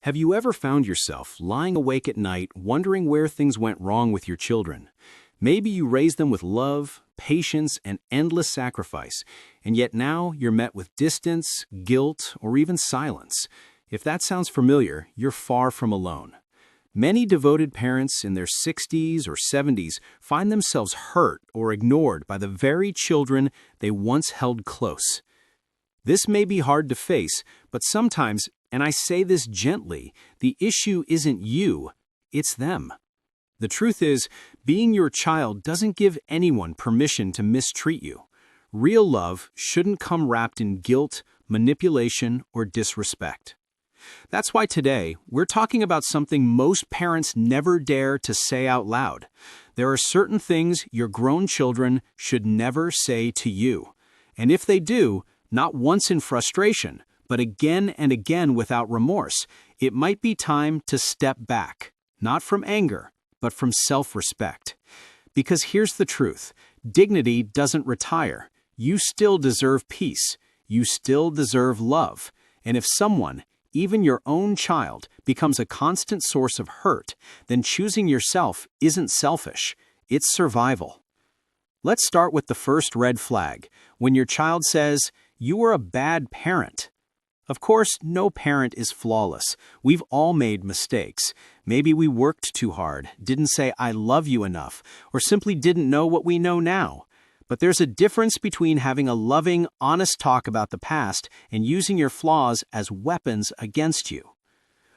Have you ever found yourself lying awake at night wondering where things went wrong with your children? Maybe you raised them with love, patience, and endless sacrifice, and yet now you're met with distance, guilt, or even silence. If that sounds familiar, you're far from alone. Many devoted parents in their 60s or 70s find themselves hurt or ignored by the very children they once held close. This may be hard to face, but sometimes, and I say this gently, the issue isn't you, it's them. The truth is, being your child doesn't give anyone permission to mistreat you. Real love shouldn't come wrapped in guilt, manipulation, or disrespect. That's why today, we're talking about something most parents never dare to say out loud. There are certain things your grown children should never say to you. And if they do, not once in frustration, but again and again without remorse, it might be time to step back, not from anger, but from self-respect. Because here's the truth, dignity doesn't retire. You still deserve peace. You still deserve love. And if someone, even your own child, becomes a constant source of hurt, then choosing yourself isn't selfish, it's survival. Let's start with the first red flag, when your child says, "You are a bad parent." Of course, no parent is flawless. We've all made mistakes. Maybe we worked too hard, didn't say "I love you" enough, or simply didn't know what we know now. But there's a difference between having a loving, honest talk about the past and using your flaws as weapons against you.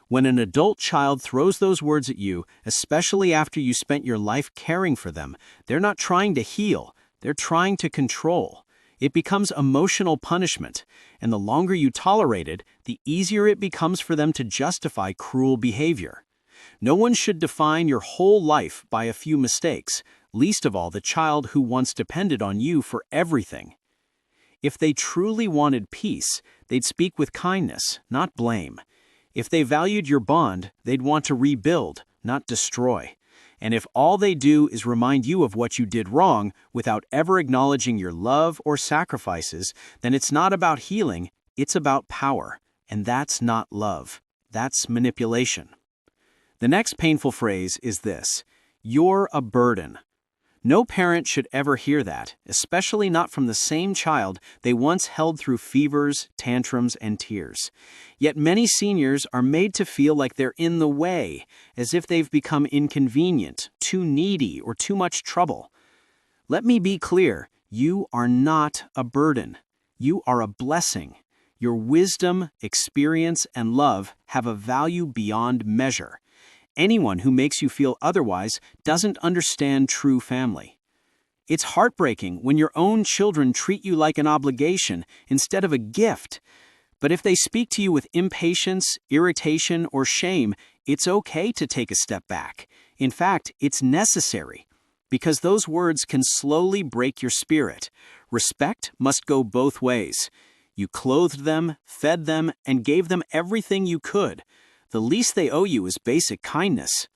When an adult child throws those words at you, especially after you spent your life caring for them, they're not trying to heal, they're trying to control. It becomes emotional punishment, and the longer you tolerate it, the easier it becomes for them to justify cruel behavior. No one should define your whole life by a few mistakes, least of all the child who once depended on you for everything. If they truly wanted peace, they'd speak with kindness, not blame. If they valued your bond, they'd want to rebuild, not destroy. And if all they do is remind you of what you did wrong without ever acknowledging your love or sacrifices, then it's not about healing, it's about power. And that's not love. That's manipulation. The next painful phrase is this: "You're a burden." No parent should ever hear that, especially not from the same child they once held through fevers, tantrums, and tears. Yet many seniors are made to feel like they're in the way, as if they've become inconvenient, too needy, or too much trouble. Let me be clear, you are not a burden. You are a blessing. Your wisdom, experience, and love have a value beyond measure. Anyone who makes you feel otherwise doesn't understand true family. It's heartbreaking when your own children treat you like an obligation instead of a gift. But if they speak to you with impatience, irritation, or shame, it's okay to take a step back. In fact, it's necessary, because those words can slowly break your spirit. Respect must go both ways. You clothed them, fed them, and gave them everything you could. The least they owe you is basic kindness.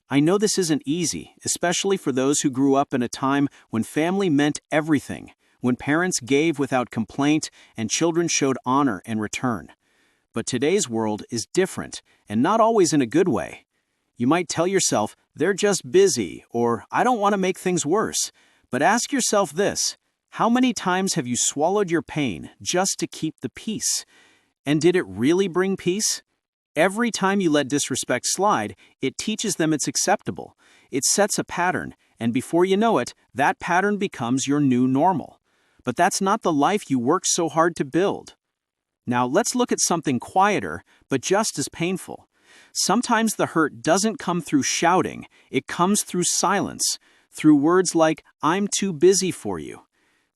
I know this isn't easy, especially for those who grew up in a time when family meant everything, when parents gave without complaint and children showed honor in return. But today's world is different, and not always in a good way. You might tell yourself, "They're just busy," or "I don't want to make things worse." But ask yourself this: how many times have you swallowed your pain just to keep the peace? And did it really bring peace? Every time you let disrespect slide, it teaches them it's acceptable. It sets a pattern, and before you know it, that pattern becomes your new normal. But that's not the life you worked so hard to build. Now let's look at something quieter, but just as painful. Sometimes the hurt doesn't come through shouting, it comes through silence, through words like, "I'm too busy for you."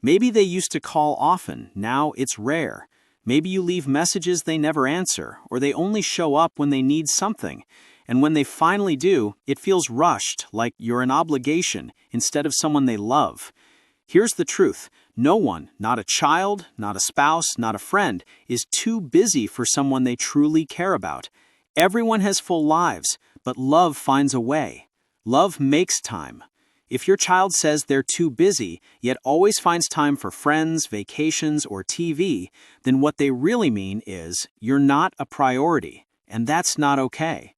Maybe they used to call often, now it's rare. Maybe you leave messages they never answer, or they only show up when they need something. And when they finally do, it feels rushed, like you're an obligation instead of someone they love. Here's the truth. No one, not a child, not a spouse, not a friend, is too busy for someone they truly care about. Everyone has full lives, but love finds a way. Love makes time. If your child says they're too busy, yet always finds time for friends, vacations, or TV, then what they really mean is you're not a priority. and that's not okay.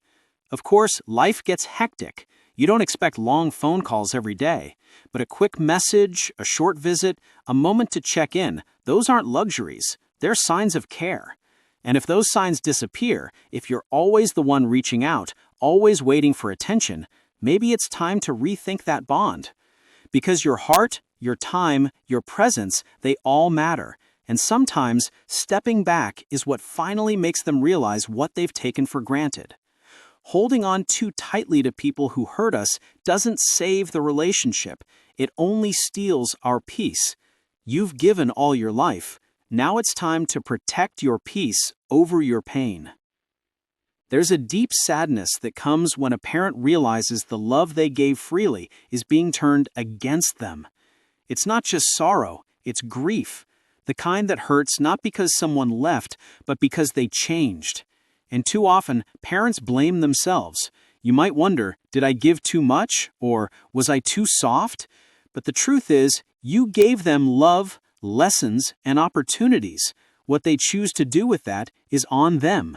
Of course, life gets hectic. You don't expect long phone calls every day, but a quick message, a short visit, a moment to check in, those aren't luxuries. They're signs of care. And if those signs disappear, if you're always the one reaching out, always waiting for attention, maybe it's time to rethink that bond. Because your heart, your time, your presence, they all matter. And sometimes, stepping back is what finally makes them realize what they've taken for granted. Holding on too tightly to people who hurt us doesn't save the relationship. It only steals our peace. You've given all your life. Now it's time to protect your peace over your pain. There's a deep sadness that comes when a parent realizes the love they gave freely is being turned against them. It's not just sorrow, it's grief. The kind that hurts not because someone left, but because they changed. And too often, parents blame themselves. You might wonder, did I give too much? Or was I too soft? But the truth is, you gave them love, lessons, and opportunities. What they choose to do with that is on them.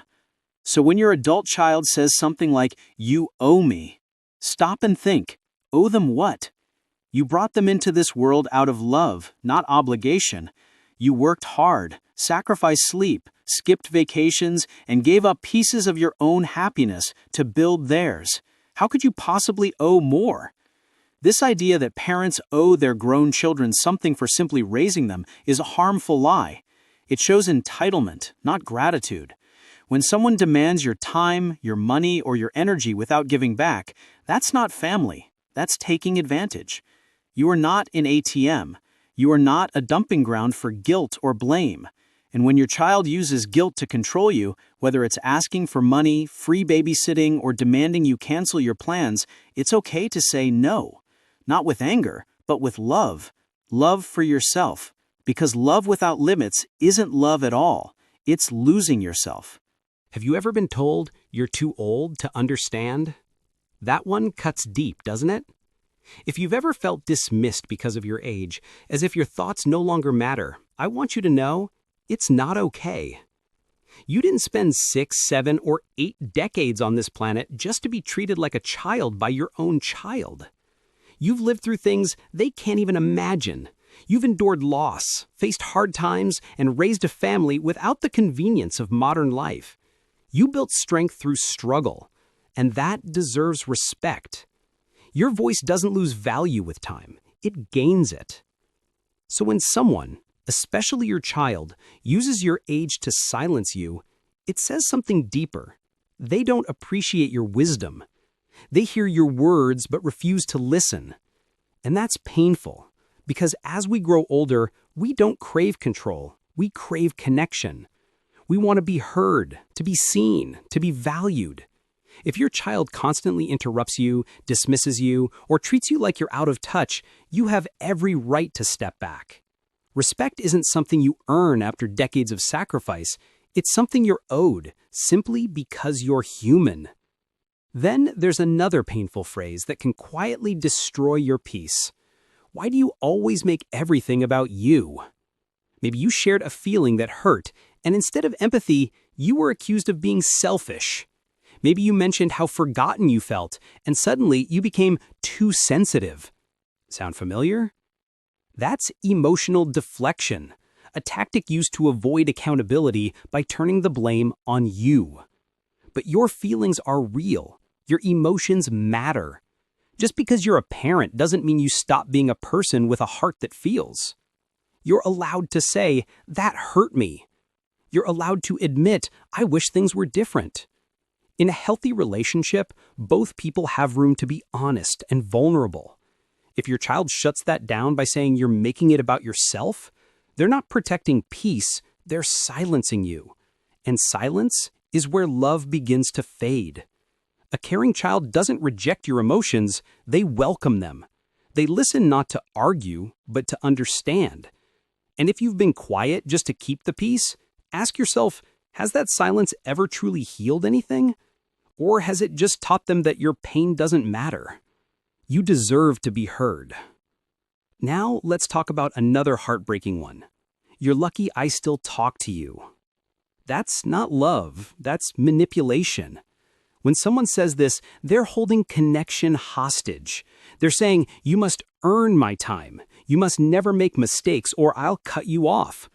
So when your adult child says something like, "You owe me," stop and think, owe them what? You brought them into this world out of love, not obligation. You worked hard, sacrificed sleep, skipped vacations, and gave up pieces of your own happiness to build theirs. How could you possibly owe more? This idea that parents owe their grown children something for simply raising them is a harmful lie. It shows entitlement, not gratitude. When someone demands your time, your money, or your energy without giving back, that's not family. That's taking advantage. You are not an ATM. You are not a dumping ground for guilt or blame. And when your child uses guilt to control you, whether it's asking for money, free babysitting, or demanding you cancel your plans, it's okay to say no. Not with anger, but with love. Love for yourself. Because love without limits isn't love at all. It's losing yourself. Have you ever been told you're too old to understand? That one cuts deep, doesn't it? If you've ever felt dismissed because of your age, as if your thoughts no longer matter, I want you to know it's not okay. You didn't spend 6, 7, or 8 decades on this planet just to be treated like a child by your own child. You've lived through things they can't even imagine. You've endured loss, faced hard times, and raised a family without the convenience of modern life. You built strength through struggle, and that deserves respect. Your voice doesn't lose value with time, it gains it. So when someone, especially your child, uses your age to silence you, it says something deeper. They don't appreciate your wisdom. They hear your words but refuse to listen. And that's painful, because as we grow older, we don't crave control, we crave connection. We want to be heard, to be seen, to be valued. If your child constantly interrupts you, dismisses you, or treats you like you're out of touch, you have every right to step back. Respect isn't something you earn after decades of sacrifice. It's something you're owed, simply because you're human. Then there's another painful phrase that can quietly destroy your peace. Why do you always make everything about you? Maybe you shared a feeling that hurt, and instead of empathy, you were accused of being selfish. Maybe you mentioned how forgotten you felt, and suddenly you became too sensitive. Sound familiar? That's emotional deflection, a tactic used to avoid accountability by turning the blame on you. But your feelings are real. Your emotions matter. Just because you're a parent doesn't mean you stop being a person with a heart that feels. You're allowed to say, "That hurt me." You're allowed to admit, "I wish things were different." In a healthy relationship, both people have room to be honest and vulnerable. If your child shuts that down by saying you're making it about yourself, they're not protecting peace, they're silencing you. And silence is where love begins to fade. A caring child doesn't reject your emotions, they welcome them. They listen not to argue, but to understand. And if you've been quiet just to keep the peace, ask yourself, has that silence ever truly healed anything? Or has it just taught them that your pain doesn't matter? You deserve to be heard. Now let's talk about another heartbreaking one. You're lucky I still talk to you. That's not love, that's manipulation. When someone says this, they're holding connection hostage. They're saying, you must earn my time. You must never make mistakes or I'll cut you off.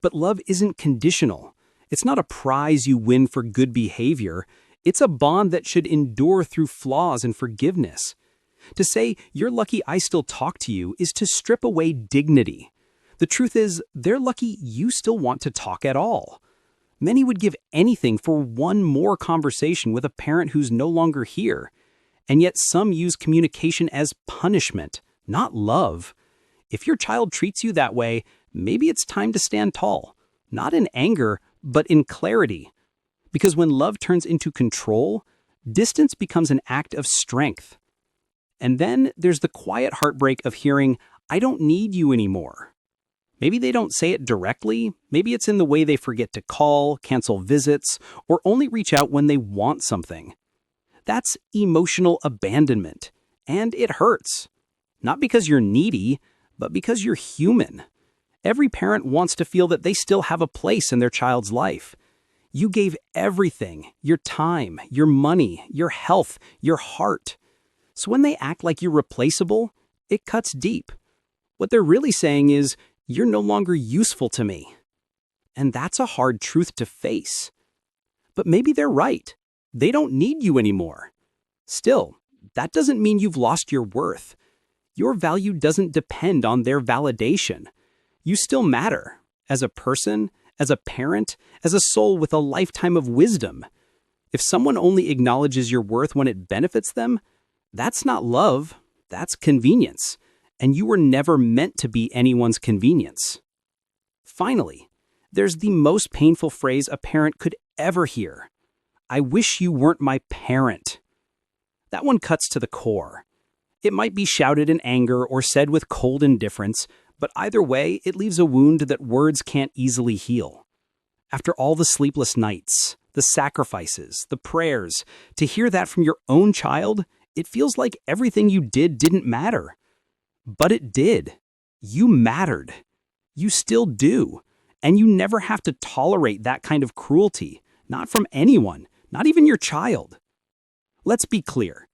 But love isn't conditional. It's not a prize you win for good behavior. It's a bond that should endure through flaws and forgiveness. To say, you're lucky I still talk to you, is to strip away dignity. The truth is, they're lucky you still want to talk at all. Many would give anything for one more conversation with a parent who's no longer here. And yet some use communication as punishment, not love. If your child treats you that way, maybe it's time to stand tall. Not in anger, but in clarity. Because when love turns into control, distance becomes an act of strength. And then there's the quiet heartbreak of hearing, I don't need you anymore. Maybe they don't say it directly. Maybe it's in the way they forget to call, cancel visits, or only reach out when they want something. That's emotional abandonment, and it hurts. Not because you're needy, but because you're human. Every parent wants to feel that they still have a place in their child's life. You gave everything, your time, your money, your health, your heart. So when they act like you're replaceable, it cuts deep. What they're really saying is, you're no longer useful to me. And that's a hard truth to face. But maybe they're right. They don't need you anymore. Still, that doesn't mean you've lost your worth. Your value doesn't depend on their validation. You still matter, as a person, as a parent, as a soul with a lifetime of wisdom. If someone only acknowledges your worth when it benefits them, that's not love, that's convenience. And you were never meant to be anyone's convenience. Finally, there's the most painful phrase a parent could ever hear. I wish you weren't my parent. That one cuts to the core. It might be shouted in anger or said with cold indifference, but either way, it leaves a wound that words can't easily heal. After all the sleepless nights, the sacrifices, the prayers, to hear that from your own child, it feels like everything you did didn't matter. But it did. You mattered. You still do. And you never have to tolerate that kind of cruelty, not from anyone, not even your child. Let's be clear.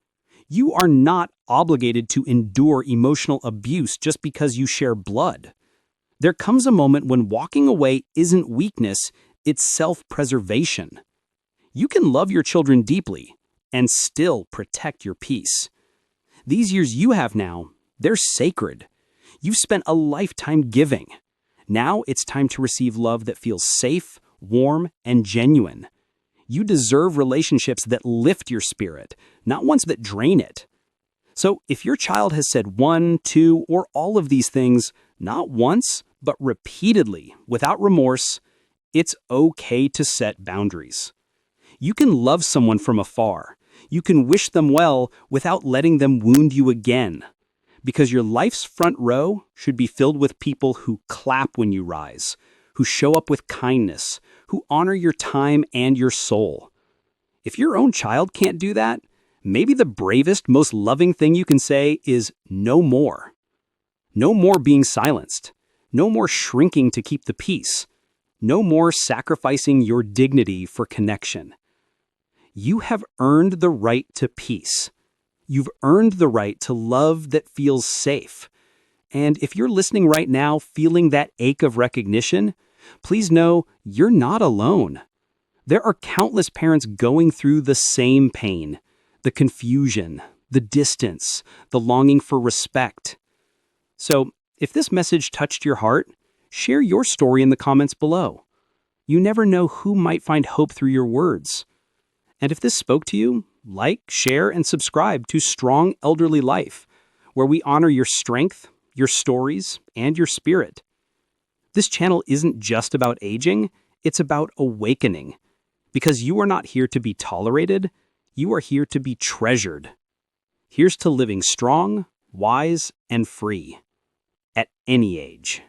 You are not obligated to endure emotional abuse just because you share blood. There comes a moment when walking away isn't weakness, it's self-preservation. You can love your children deeply and still protect your peace. These years you have now, they're sacred. You've spent a lifetime giving. Now it's time to receive love that feels safe, warm, and genuine. You deserve relationships that lift your spirit, not ones that drain it. So if your child has said one, two, or all of these things, not once, but repeatedly, without remorse, it's okay to set boundaries. You can love someone from afar. You can wish them well without letting them wound you again. Because your life's front row should be filled with people who clap when you rise, who show up with kindness, who honor your time and your soul. If your own child can't do that, maybe the bravest, most loving thing you can say is no more. No more being silenced. No more shrinking to keep the peace. No more sacrificing your dignity for connection. You have earned the right to peace. You've earned the right to love that feels safe. And if you're listening right now feeling that ache of recognition, please know you're not alone. There are countless parents going through the same pain, the confusion, the distance, the longing for respect. So, if this message touched your heart, share your story in the comments below. You never know who might find hope through your words. And if this spoke to you, like, share, and subscribe to Strong Elderly Life, where we honor your strength, your stories, and your spirit. This channel isn't just about aging, it's about awakening. Because you are not here to be tolerated, you are here to be treasured. Here's to living strong, wise, and free. At any age.